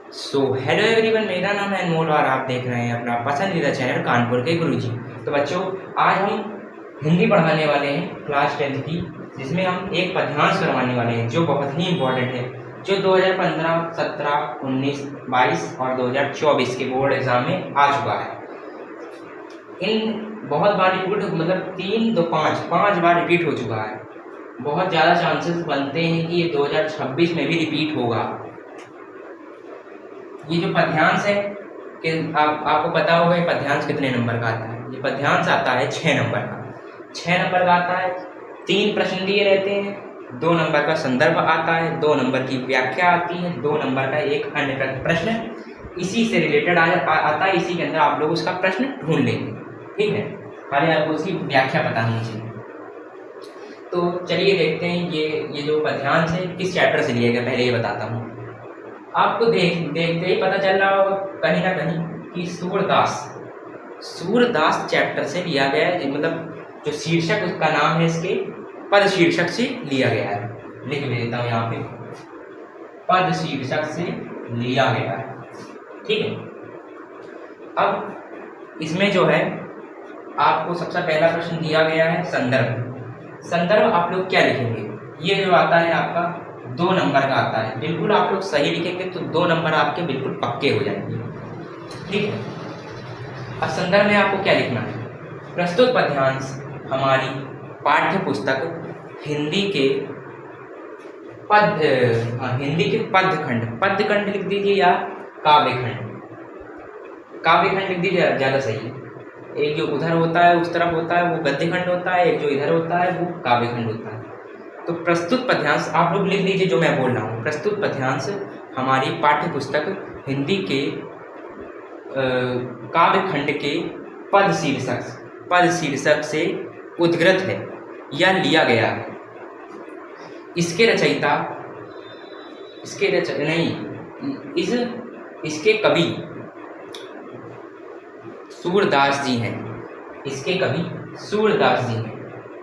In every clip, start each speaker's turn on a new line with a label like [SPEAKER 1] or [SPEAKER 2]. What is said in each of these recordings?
[SPEAKER 1] Hello everyone, मेरा नाम है अनमोल और आप देख रहे हैं अपना पसंदीदा चैनल कानपुर के गुरुजी। तो बच्चों, आज हम हिंदी पढ़ाने वाले हैं क्लास 10th की, जिसमें हम एक पद्यांश करवाने वाले हैं जो बहुत ही इम्पोर्टेंट है, जो 2015, 17, 19, 22 और 2024 के बोर्ड एग्जाम में आ चुका है। इन बहुत बार रिपीट, मतलब 3, 2, 5 बार रिपीट हो चुका है। बहुत ज़्यादा चांसेस बनते हैं कि ये 2026 में भी रिपीट होगा। ये जो पद्यांश है कि आपको पता होगा ये पद्यांश कितने नंबर का आता है। ये पद्यांश आता है 6 नंबर का। 6 नंबर का आता है। 3 प्रश्न दिए रहते हैं। 2 नंबर का संदर्भ आता है, 2 नंबर की व्याख्या आती है, 2 नंबर का एक अन्य प्रश्न इसी से रिलेटेड आता है। इसी के अंदर आप लोग उसका प्रश्न ढूंढ लेंगे, ठीक है। खाली आपको उसकी व्याख्या पता होनी चाहिए। तो चलिए देखते हैं ये जो पद्यांश है किस चैप्टर से लिया गया, पहले ये बताता हूँ। आपको देखते ही पता चल रहा होगा कहीं ना कहीं कि सूरदास चैप्टर से लिया गया है। मतलब जो शीर्षक उसका नाम है, इसके पद शीर्षक से लिया गया है। लिख देता हूँ यहाँ पे, पद शीर्षक से लिया गया है, ठीक है। अब इसमें जो है आपको सबसे पहला प्रश्न दिया गया है संदर्भ आप लोग क्या लिखेंगे। ये जो आता है आपका 2 नंबर का आता है। बिल्कुल आप लोग सही लिखेंगे तो 2 नंबर आपके बिल्कुल पक्के हो जाएंगे, ठीक है। अब संदर्भ में आपको क्या लिखना है। प्रस्तुत पद्यांश हमारी पाठ्य पुस्तक हिंदी के पद्यखंड लिख दीजिए या काव्यखंड लिख दीजिए, ज़्यादा सही है। एक जो उधर होता है, उस तरफ होता है, वो गद्यखंड होता है। एक जो इधर होता है वो काव्यखंड होता है। तो प्रस्तुत पद्यांश आप लोग लिख लीजिए जो मैं बोल रहा हूँ। प्रस्तुत पद्यांश हमारी पाठ्य पुस्तक हिंदी के काव्यखंड के पद शीर्षक से उद्गृत है या लिया गया है। इसके कवि सूरदास जी हैं।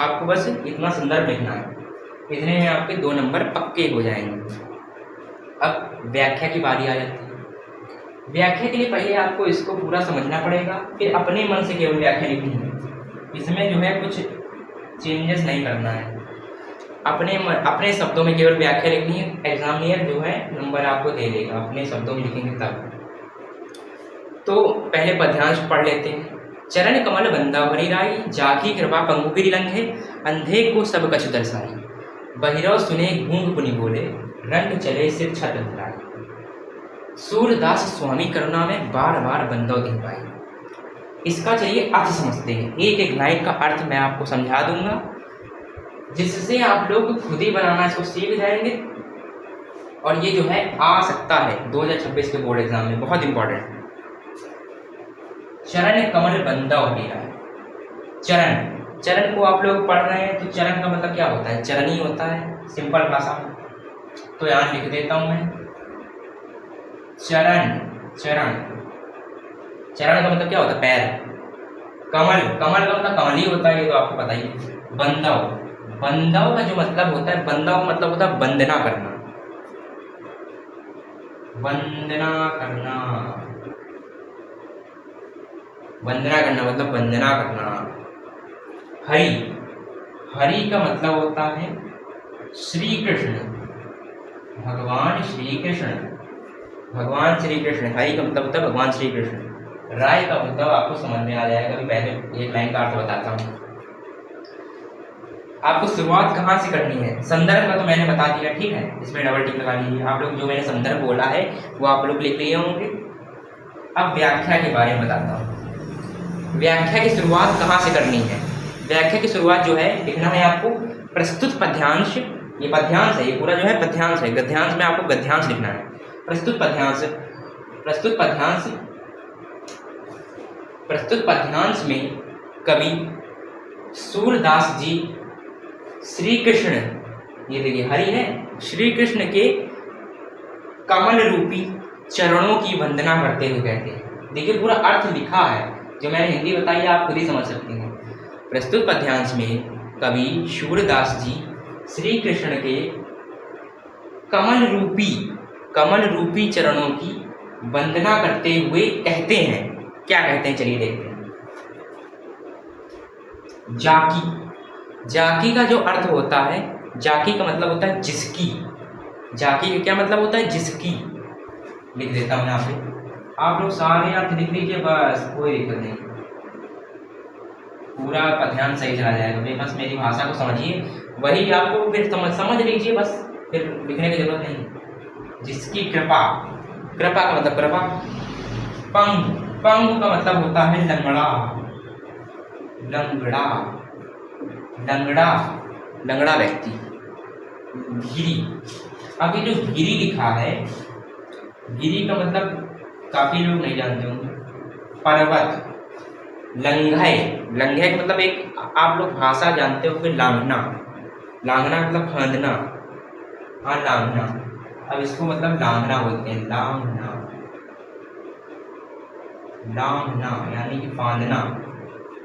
[SPEAKER 1] आपको बस इतना संदर्भ लिखना है। इतने में आपके 2 नंबर पक्के हो जाएंगे। अब व्याख्या की बारी आ जाती है। व्याख्या के लिए पहले आपको इसको पूरा समझना पड़ेगा, फिर अपने मन से केवल व्याख्या लिखनी है। इसमें जो है कुछ चेंजेस नहीं करना है। अपने शब्दों में केवल व्याख्या लिखनी है। एग्जामिनर जो है नंबर आपको दे देगा, अपने शब्दों में लिखेंगे तब। तो पहले पद्यांश पढ़ लेते हैं। चरण कमल बंदा भरी राई, जाकी कृपा पंगु गिरि लंघे, अंधे को सब कछु दर्शाई, बहिरव सुने गूंग पुनि बोले, रंग चले सिर छत धराई। सूरदास स्वामी करुणा में बार बार बंदव दिन पाई। इसका चलिए अर्थ समझते हैं। एक एक लाइन का अर्थ मैं आपको समझा दूंगा, जिससे आप लोग खुद ही बनाना इसको सीख जाएंगे। और ये जो है आ सकता है 2026 के बोर्ड एग्जाम में, बहुत इंपॉर्टेंट है। चरण कमल बंदव भरी राई। चरण को आप लोग पढ़ रहे हैं तो चरण का मतलब क्या होता है, चरण ही होता है, सिंपल भाषा में। तो यहाँ लिख देता हूं मैं चरण का मतलब क्या होता है, पैर। कमल का मतलब कमल ही होता है, ये तो आपको पता ही है। बंदव का जो मतलब होता है, बंदव मतलब होता है वंदना करना। मतलब वंदना करना। हरि का मतलब होता है श्री कृष्ण, भगवान श्री कृष्ण। हरि का मतलब होता है भगवान श्री कृष्ण। राय का मतलब आपको समझ में आ जाएगा। अभी पहले एक लाइन का अर्थ बताता हूँ। आपको शुरुआत कहाँ से करनी है। संदर्भ का तो मैंने बता दिया, ठीक है। इसमें डबल टिक लगा लीजिए। आप लोग जो मैंने संदर्भ बोला है वो आप लोग लिख लिए होंगे। अब व्याख्या के बारे में बताता हूँ। व्याख्या की शुरुआत कहाँ से करनी है। व्याख्या की शुरुआत जो है लिखना है आपको प्रस्तुत पद्यांश। ये पद्यांश है, ये पूरा जो है पद्यांश है। गद्यांश में आपको गद्यांश लिखना है। प्रस्तुत पद्यांश में कवि सूरदास जी श्री कृष्ण, ये देखिए हरि है, श्री कृष्ण के कमल रूपी चरणों की वंदना करते हुए कहते हैं। देखिए पूरा अर्थ लिखा है, जो मैंने हिंदी बताई आप खुद ही समझ सकते हैं। प्रस्तुत पद्यांश में कवि सूरदास जी श्री कृष्ण के कमल रूपी चरणों की वंदना करते हुए कहते हैं। क्या कहते हैं, चलिए देखते हैं। जाकी, जाकी का जो अर्थ होता है, जाकी का मतलब होता है जिसकी। जाकी का क्या मतलब होता है, जिसकी। लिख देता हूँ यहाँ पे, आप लोग सारे अर्थ लिख लीजिए, बस कोई दिक्कत नहीं, पूरा का ध्यान सही चला जाएगा। वे बस मेरी भाषा को समझिए, वही आपको फिर समझ लीजिए, बस फिर लिखने की जरूरत नहीं। जिसकी कृपा, कृपा का मतलब कृपा। पंग, पंग का मतलब होता है लंगड़ा, लंगड़ा, लंगड़ा, लंगड़ा व्यक्ति। गिरी, अब ये जो गिरी लिखा है, गिरी का मतलब काफी लोग नहीं जानते होंगे। पर्वत, लंघय, लंघय का मतलब एक आप लोग भाषा जानते हो कि लांघना, लांघना मतलब फांदना, हाँ लांघना। अब इसको मतलब लांघना बोलते हैं, लांघना, लांघना यानी कि फांदना।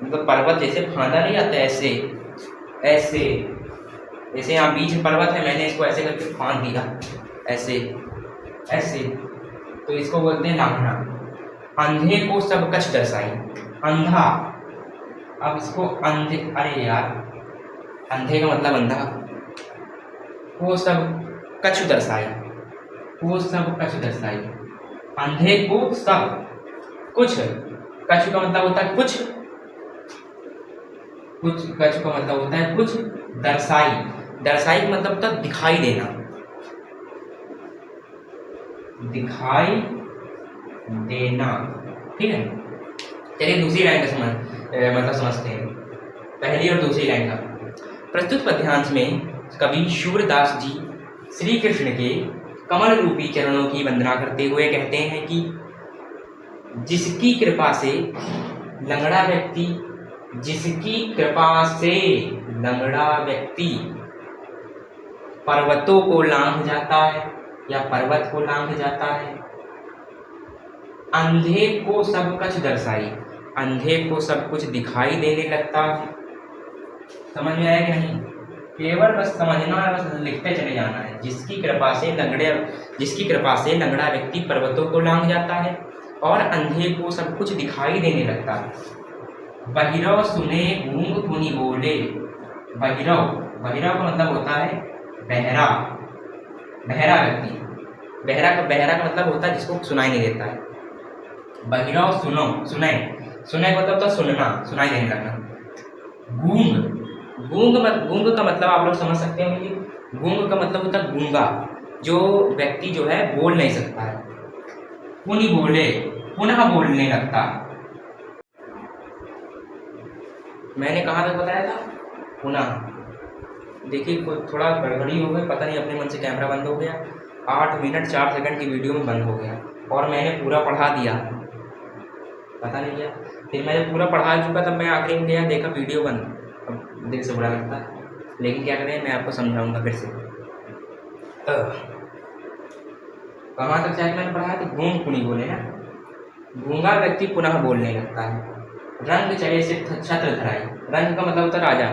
[SPEAKER 1] मतलब पर्वत जैसे फांदा नहीं जाता ऐसे, ऐसे, जैसे यहाँ बीच में पर्वत है, मैंने इसको ऐसे करके फांद दिया, ऐसे ऐसे, तो इसको बोलते हैं लांघना। अंधे को सब कछ दर्शाई, अंधा, अब इसको अंधे, अरे यार अंधे का मतलब अंधा। वो सब कछु दर्शाई, वो सब कछु दर्शाई, अंधे को सब कुछ, कछु का मतलब होता है कुछ, कुछ, कछु का मतलब होता है कुछ, दर्शाई, दर्शाई का मतलब होता है दिखाई देना, दिखाई देना, ठीक है। चलिए दूसरी लाइन का मतलब समझते हैं, पहली और दूसरी लाइन का। प्रस्तुत पद्यांश में कवि सूरदास जी श्री कृष्ण के कमल रूपी चरणों की वंदना करते हुए कहते हैं कि जिसकी कृपा से लंगड़ा व्यक्ति, जिसकी कृपा से लंगड़ा व्यक्ति पर्वतों को लांघ जाता है या पर्वत को लांघ जाता है। अंधे को सब कुछ दर्शाई, अंधे को सब कुछ दिखाई देने लगता है। समझ में आया कि नहीं, केवल बस समझना है, बस लिखते चले जाना है। जिसकी कृपा से लंगड़े, जिसकी कृपा से लंगड़ा व्यक्ति पर्वतों को लांघ जाता है और अंधे को सब कुछ दिखाई देने लगता है। बहिरव सुने गूंग पुनि बोले, बहिरव, बहिरव का मतलब होता है बहरा, बहरा व्यक्ति, बहरा का मतलब होता है जिसको सुनाई नहीं देता है। बहिरव सुनो, सुने, सुने का मतलब होता है सुनना, सुनाई देने लगना। गूंग, गूंग का मतलब आप लोग समझ सकते हैं कि गूंग का मतलब होता है गूंगा, जो व्यक्ति जो है बोल नहीं सकता है। पुनि बोले, पुनः बोलने लगता। मैंने कहाँ तक बताया था, पुनः। देखिए थोड़ा गड़बड़ी हो गई, पता नहीं अपने मन से कैमरा बंद हो गया, 8 मिनट 4 सेकंड की वीडियो में बंद हो गया और मैंने पूरा पढ़ा दिया, पता नहीं क्या। फिर मैंने पूरा पढ़ा चुका, तब मैं आखिरी में गया देखा वीडियो बंद। अब दिल से बुरा लगता है, लेकिन क्या करें, मैं आपको समझाऊंगा फिर से। कहाँ तक चाहे मैंने पढ़ा, तो गूंग पुनि बोले ना, गूंगा व्यक्ति पुनः बोलने लगता है। रंग चले से छत्र धराई, रंग का मतलब होता है राजा,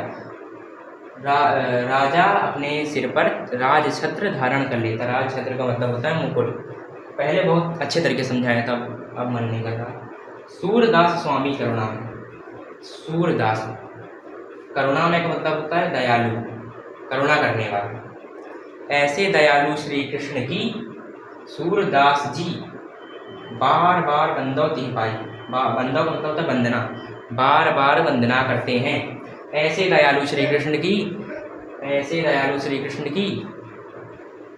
[SPEAKER 1] राजा अपने सिर पर राज छत्र धारण कर लेता। राज छत्र का मतलब होता है मुकुट। पहले बहुत अच्छे तरीके समझाया था, अब मन नहीं कर रहा। सूरदास स्वामी करुणा में, सूरदास करुणा में का मतलब होता है दयालु, करुणा करने वाला। ऐसे दयालु श्री कृष्ण की सूरदास जी बार बार बंदौती पाई, बंदौ का मतलब होता है वंदना, बार बार वंदना करते हैं। ऐसे दयालु श्री कृष्ण की, ऐसे दयालु श्री कृष्ण की,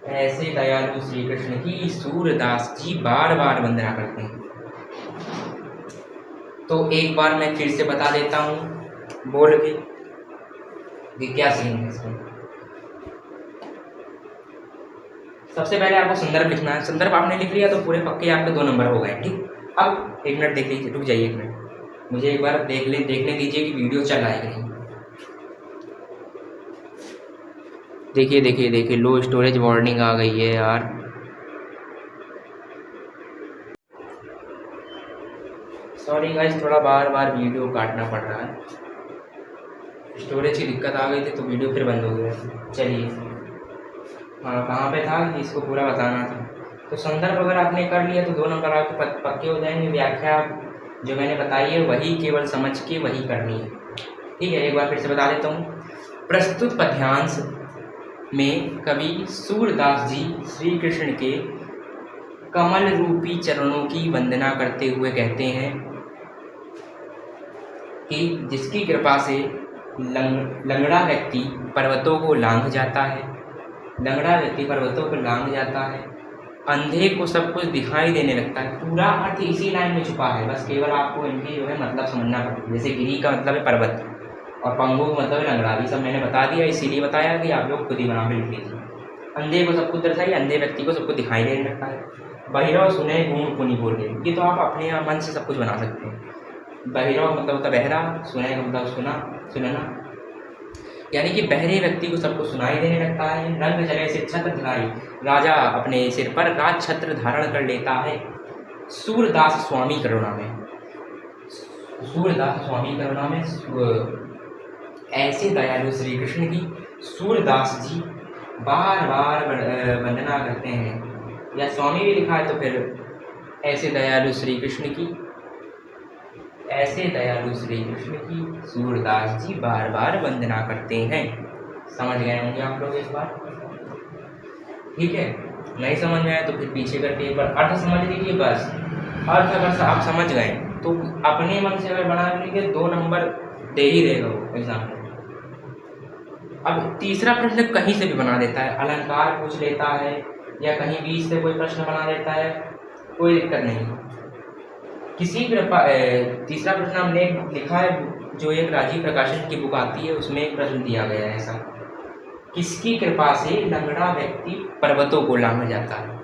[SPEAKER 1] ऐसे दयालु श्री कृष्ण की सूरदास जी बार बार वंदना करते हैं। तो एक बार मैं फिर से बता देता हूँ बोल के कि क्या सीन है इसमें। सबसे पहले आपको संदर्भ लिखना है, संदर्भ आपने लिख लिया तो पूरे पक्के आपके 2 नंबर हो गए, ठीक। अब 1 मिनट देख लीजिए, रुक जाइए 1 मिनट, मुझे एक बार देखने दीजिए कि वीडियो चल रहा है कि नहीं। देखिए देखिए देखिए, लो स्टोरेज वार्निंग आ गई है यार। सॉरी गाइस, थोड़ा बार बार वीडियो काटना पड़ रहा है, स्टोरेज की दिक्कत आ गई थी तो वीडियो फिर बंद हो गया। चलिए, हाँ कहाँ पे था कि इसको पूरा बताना था। तो संदर्भ अगर आपने कर लिया तो 2 नंबर आपके पक्के हो जाएंगे। व्याख्या जो मैंने बताई है वही केवल समझ के वही करनी है, ठीक है। एक बार फिर से बता देता हूँ। प्रस्तुत पद्यांश में कवि सूरदास जी श्री कृष्ण के कमल रूपी चरणों की वंदना करते हुए कहते हैं कि जिसकी कृपा से लंगड़ा व्यक्ति पर्वतों को लांघ जाता है, लंगड़ा व्यक्ति पर्वतों को लांघ जाता है, अंधे को सब कुछ दिखाई देने लगता है। पूरा अर्थ इसी लाइन में छुपा है, बस केवल आपको इनके जो है मतलब समझना पड़ेगा। जैसे गिरी का मतलब है पर्वत और पंगु का मतलब है लंगड़ा, ये सब मैंने बता दिया, इसीलिए बताया कि आप लोग खुद ही बना के लिख लीजिए। अंधे को सब कुछ दर्शाइए, अंधे व्यक्ति को सब कुछ दिखाई देने लगता है। बहिरव सुने गूंग पुनि बोले, ये तो आप अपने यहाँ मन से सब कुछ बना सकते हैं। बहिरव मतलब होता बहरा, सुने का मतलब सुनना, यानी कि बहरे व्यक्ति को सब कुछ सुनाई देने लगता है। रंग जले से छत्र धराई, राजा अपने सिर पर राज छत्र धारण कर लेता है। सूरदास स्वामी करुणा में, सूरदास स्वामी करुणा में ऐसे दयालु श्री कृष्ण की सूरदास जी बार बार वंदना करते हैं, या स्वामी भी लिखा है तो फिर ऐसे दयालु श्री कृष्ण की, ऐसे दयालु श्री कृष्ण की सूरदास जी बार बार वंदना करते हैं। समझ गए होंगे आप लोग इस बार, ठीक है। नहीं समझ में आए तो फिर पीछे करके एक बार अर्थ समझ लीजिए बस। अर्थ अगर आप समझ गए तो अपने मन से अगर बना लेंगे 2 नंबर दे ही देगा वो एग्जाम में। अब तीसरा प्रश्न कहीं से भी बना देता है, अलंकार पूछ लेता है या कहीं बीच से कोई प्रश्न बना देता है, कोई दिक्कत नहीं। किसी तीसरा प्रश्न हमने लिखा है जो एक राजीव प्रकाशन की बुक आती है, उसमें एक प्रश्न दिया गया है ऐसा, किसकी कृपा से लंगड़ा व्यक्ति पर्वतों को लांघ जाता है।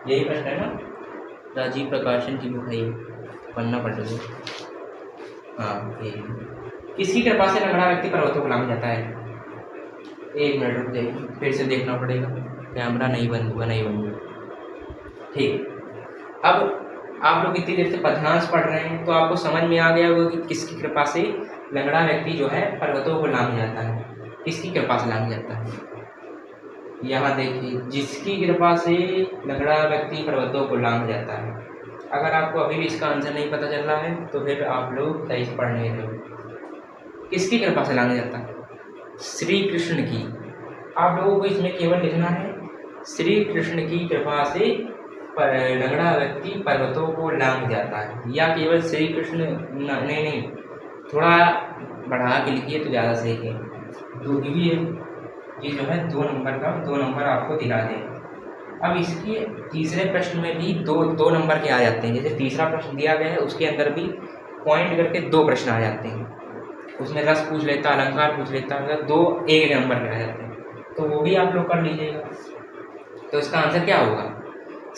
[SPEAKER 1] यही प्रश्न है ना, राजीव प्रकाशन की बुक है ये, पढ़ना पड़ेगा। हाँ, ये किसकी कृपा से लंगड़ा व्यक्ति पर्वतों को लांघ जाता है। 1 मिनट रुक जाइए, फिर से देखना पड़ेगा, कैमरा नहीं बंद हुआ, ठीक। अब आप लोग इतनी देर से पद्यांश पढ़ रहे हैं तो आपको समझ में आ गया होगा कि किसकी कृपा से लंगड़ा व्यक्ति जो है पर्वतों को लांघ जाता है। किसकी कृपा से लांघ जाता है, यहाँ देखिए, जिसकी कृपा से लंगड़ा व्यक्ति पर्वतों को लांघ जाता है। अगर आपको अभी भी इसका आंसर नहीं पता चल रहा है तो फिर आप लोग सही से पढ़ नहीं रहे। किसकी कृपा से लांघ जाता है, श्री कृष्ण की। आप लोगों को इसमें केवल लिखना है श्री कृष्ण की कृपा से लंगड़ा व्यक्ति पर्वतों को लांघ जाता है, या केवल श्री कृष्ण, नहीं, थोड़ा बढ़ा के लिखिए तो ज़्यादा सही है। जो भी है ये जो है 2 नंबर का 2 नंबर आपको दिला दें। अब इसके तीसरे प्रश्न में भी दो नंबर के आ जाते हैं। जैसे तीसरा प्रश्न दिया गया है उसके अंदर भी पॉइंट करके 2 प्रश्न आ जाते हैं। उसमें रस पूछ लेता, अलंकार पूछ लेता, मतलब 2 1 नंबर के आ जाते हैं, तो वो भी आप लोग कर लीजिएगा। तो इसका आंसर क्या होगा,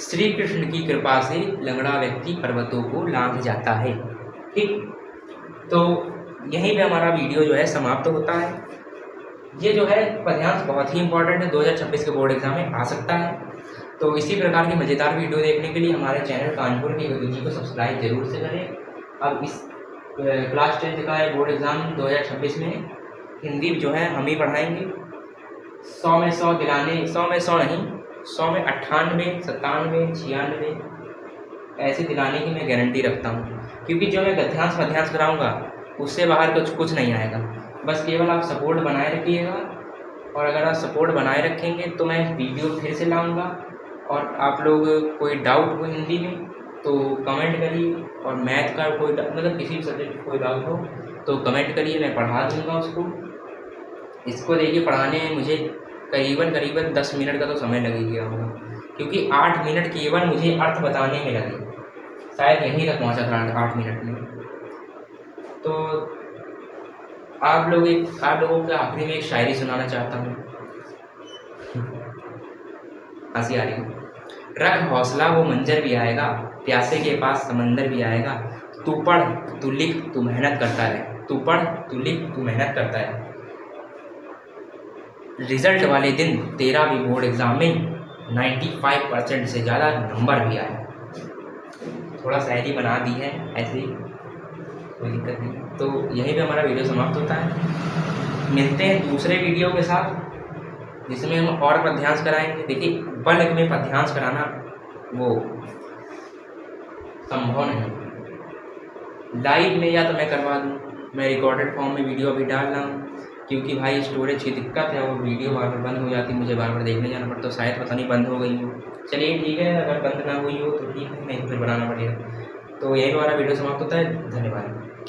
[SPEAKER 1] श्री कृष्ण की कृपा से लंगड़ा व्यक्ति पर्वतों को लांघ जाता है, ठीक। तो यहीं पे हमारा वीडियो जो है समाप्त होता है। ये जो है पद्यांश बहुत ही इंपॉर्टेंट है, 2026 के बोर्ड एग्जाम में आ सकता है। तो इसी प्रकार की मज़ेदार वीडियो देखने के लिए हमारे चैनल कानपुर की गुरुजी को सब्सक्राइब जरूर से करें। अब इस क्लास 10 का बोर्ड एग्ज़ाम 2026 में हिंदी जो है हम ही पढ़ाएंगे। 100 में 100 दिलाने, 100 में 100 नहीं, 100 में 98, 97, 96 ऐसे दिलाने की मैं गारंटी रखता हूँ। क्योंकि जो मैं गद्यांश कराऊँगा उससे बाहर कुछ नहीं आएगा। बस केवल आप सपोर्ट बनाए रखिएगा, और अगर आप सपोर्ट बनाए रखेंगे तो मैं वीडियो फिर से लाऊंगा। और आप लोग कोई डाउट हो हिंदी में तो कमेंट करिए, और मैथ का कोई मतलब किसी भी सब्जेक्ट का कोई डाउट हो तो कमेंट करिए, मैं पढ़ा दूँगा उसको। इसको देखिए, पढ़ाने में मुझे करीबन 10 मिनट का तो समय लग ही गया होगा, क्योंकि 8 मिनट केवल मुझे अर्थ बताने में लगे, शायद यहीं तक पहुँचा था 8 मिनट में। तो आप लोगों के आखिरी में एक शायरी सुनाना चाहता हूँ। हंसी आ रही है। रख हौसला, वो मंजर भी आएगा, प्यासे के पास समंदर भी आएगा। तू पढ़, तू लिख, तू मेहनत करता है। तू पढ़, तू लिख, तू मेहनत करता है। रिजल्ट वाले दिन तेरा भी बोर्ड एग्जाम में 95% से ज़्यादा नंबर भी आए। थोड़ा शायरी बना दी है ऐसे ही, कोई दिक्कत नहीं। तो यहीं पे हमारा वीडियो समाप्त होता है। मिलते हैं दूसरे वीडियो के साथ जिसमें हम और पद्यांश कराएंगे। देखिए, बल्क में पद्यांश कराना वो संभव नहीं। लाइव में या तो मैं करवा दूँ, मैं रिकॉर्डेड फॉर्म में वीडियो अभी डाल रहा हूँ, क्योंकि भाई स्टोरेज की दिक्कत है, वो वीडियो बार बार बंद हो जाती है, मुझे बार बार देखने जाना पड़ता है, शायद पता नहीं बंद हो गई हो। चलिए ठीक है, अगर बंद ना हुई हो तो ठीक है, नहीं तो फिर बनाना पड़ेगा। तो यही हमारा वीडियो समाप्त होता है, धन्यवाद।